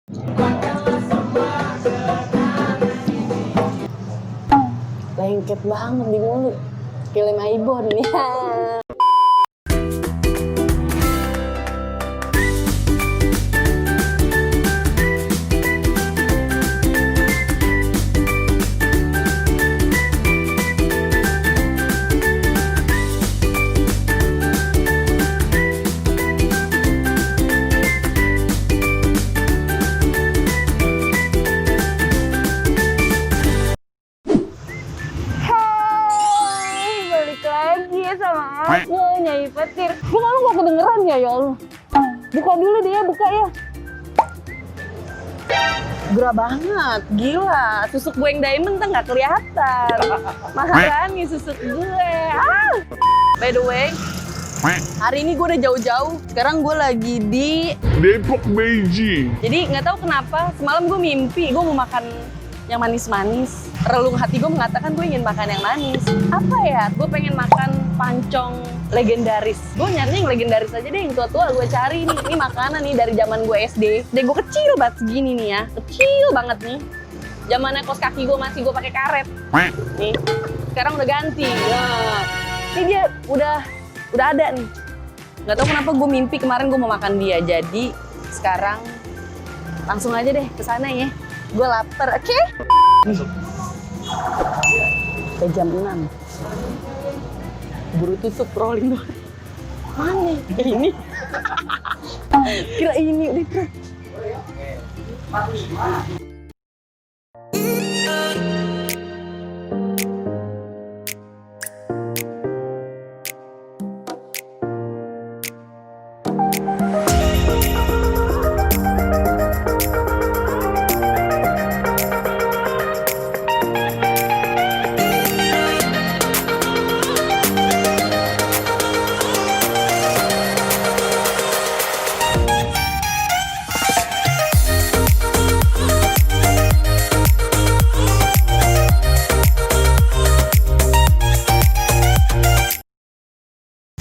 Lengket banget di mulut. Kayak lem Aibon nih. Aku Nyai Petir. Lu kan gak kedengeran ya Allah. Buka dulu dia, buka ya. Gerah banget, gila. Susuk gue yang diamond tuh gak kelihatan. Maharani susuk gue. By the way, hari ini gue udah jauh-jauh. Sekarang gue lagi di Depok, Beijing. Jadi nggak tahu kenapa semalam gue mimpi gue mau makan yang manis-manis. Relung hati gue mengatakan gue ingin makan yang manis. Apa ya? Gue pengen makan pancong legendaris. Gue nyarinya yang legendaris aja deh, yang tua-tua gue cari nih. Ini makanan nih dari zaman gue SD. Deh gue kecil banget segini nih ya, kecil banget nih. Zamannya kos kaki gue masih gue pakai karet. Nih, sekarang udah ganti. Nah, ini dia udah ada nih. Nggak tahu kenapa gue mimpi kemarin gue mau makan dia. Jadi sekarang langsung aja deh ke sana ya. Gue lapar, oke? Udah jam 6. Buru tutup rolling doang. Mana? Ini. Kira ini udah kira.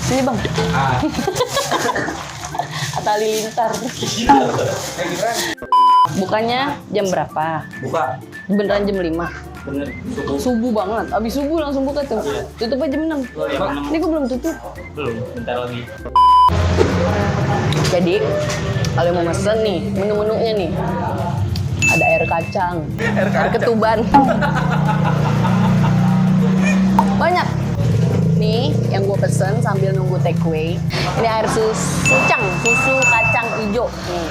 Sini bang. Atta Halilintar. Bukanya jam berapa? Buka. Beneran jam 5? Bener. Subuh banget. Abis subuh langsung buka tuh. Tutupnya jam 6. Ini gue belum tutup. Belum, bentar lagi. Jadi, kalau mau mesen nih, menu-menunya nih. Ada air kacang, air ketuban. Banyak. Nih, yang gue pesen sambil nunggu take away. Ini air susu kacang hijau. Nih,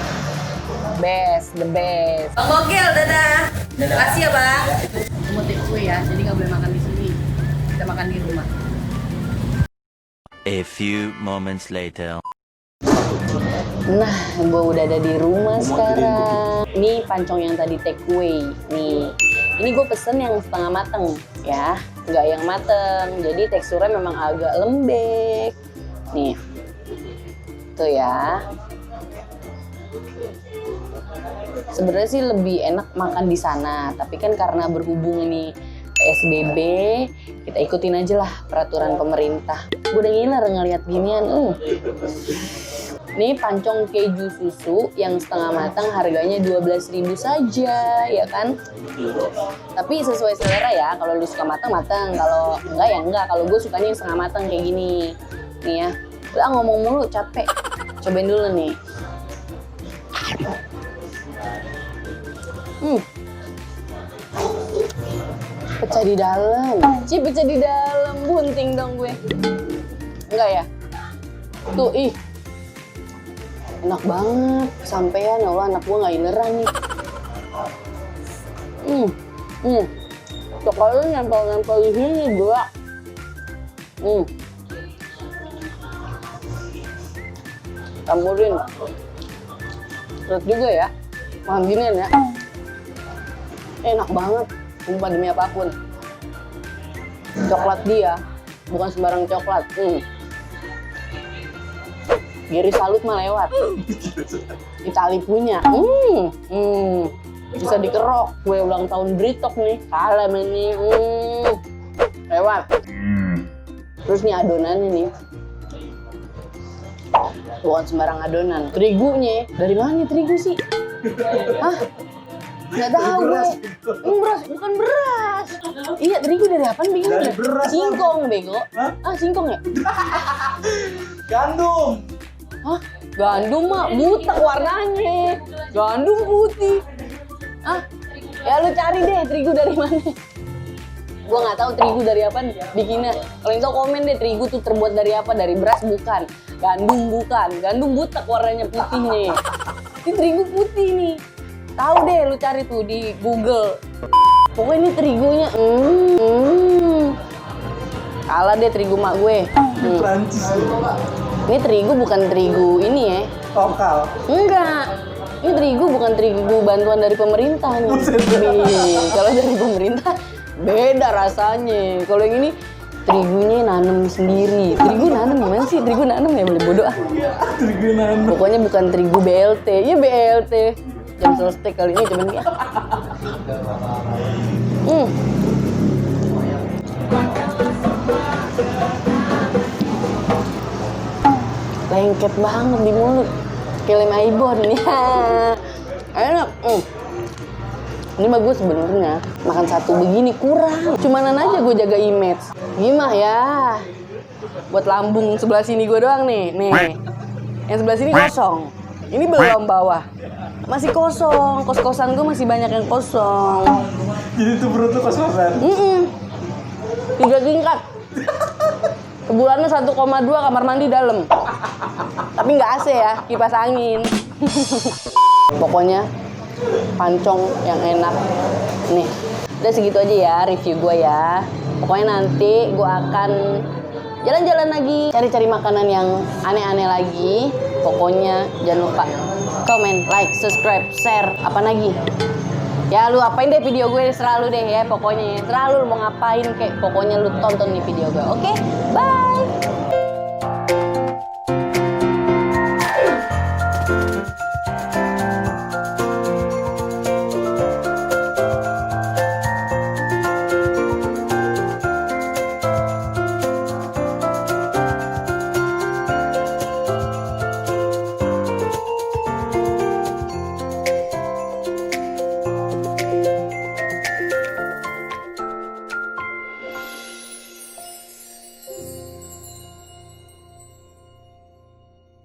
the best. Bang Bogel, dadah. Makasih ya bang. Mau take away ya, jadi nggak boleh makan di sini. Kita makan di rumah. A few moments later. Nah, gue udah ada di rumah sekarang. Ini pancong yang tadi take away. Nih, ini gue pesen yang setengah mateng ya, nggak yang mateng. Jadi teksturnya memang agak lembek. Nih, tuh ya. Sebenarnya sih lebih enak makan di sana, tapi kan karena berhubung ini PSBB, kita ikutin aja lah peraturan pemerintah. Gue udah ngiler ngeliat ginian. Ini pancong keju susu yang setengah matang harganya 12.000 saja, ya kan? Tapi sesuai selera ya, kalau lu suka matang, kalau enggak ya enggak. Kalau gue sukanya yang setengah matang kayak gini. Nih ya, udah ngomong mulu capek. Cobain dulu nih. Pecah di dalam. Pecah di dalam, bunting dong gue. Enggak ya? Tuh, ih. Enak banget, sampean ya Allah, anak gue nggak ileran nih. Coklatnya nempel-nempel di sini gua. Campurin. Berat juga ya, makan ginian ya. Enak banget, sumpah demi apapun. Coklat dia, bukan sembarang coklat. Giri Salut mah lewat. Itali punya. Bisa dikerok. Gue ulang tahun Britok nih. Kalem ini. Lewat. Terus nih adonannya nih. Bukan sembarang adonan. Terigunya. Dari mana nih terigu sih? Hah? Nggak tahu gue. Beras, bukan beras. Iya, terigu dari apa bingung? Dari beras, singkong, bego. Hah? Ah, singkong ya? Gandum. Hah? Gandum mah butek warnanya. Gandum putih. Ah, ya lu cari deh terigu dari mana. Gua nggak tahu terigu dari apa bikinnya. Kalau yang tahu komen deh, terigu tuh terbuat dari apa? Dari beras bukan, gandum bukan, gandum butek warnanya putihnya. Ini terigu putih nih. Tahu deh, lu cari tuh di Google. Pokoknya ini terigunya, kalah deh terigu mak gue. Prancis. Ini terigu bukan terigu ini ya. Lokal. Enggak. Ini terigu bukan terigu bantuan dari pemerintah nih. Nih, kalau dari pemerintah beda rasanya. Kalau yang ini terigunya nanem sendiri. Terigu nanem gimana sih? Terigu nanem ya boleh bodoh ah. Terigu nanam. Pokoknya bukan terigu BLT. Iya BLT. Jam selesai kali ini cuman ya. Lengket banget di mulut. Kayak lem Aibon ya. Enak. Ini bagus sebenarnya. Makan satu begini kurang. Cumanan aja gue jaga image. Gimana ya? Buat lambung sebelah sini gue doang nih. Nih. Yang sebelah sini kosong. Ini belum bawah. Masih kosong. Kos-kosan gue masih banyak yang kosong. Jadi tuh perut lu kos-kosan. 3 tingkat. Sebulannya 1,2 kamar mandi dalam. Tapi nggak AC ya, kipas angin. Pokoknya pancong yang enak. Nih, udah segitu aja ya review gue ya. Pokoknya nanti gue akan jalan-jalan lagi, cari-cari makanan yang aneh-aneh lagi. Pokoknya jangan lupa komen, like, subscribe, share, apa lagi. Ya lu apain deh video gue, selalu deh ya pokoknya. Selalu lu mau ngapain kayak pokoknya lu tonton nih video gue. Oke? Bye.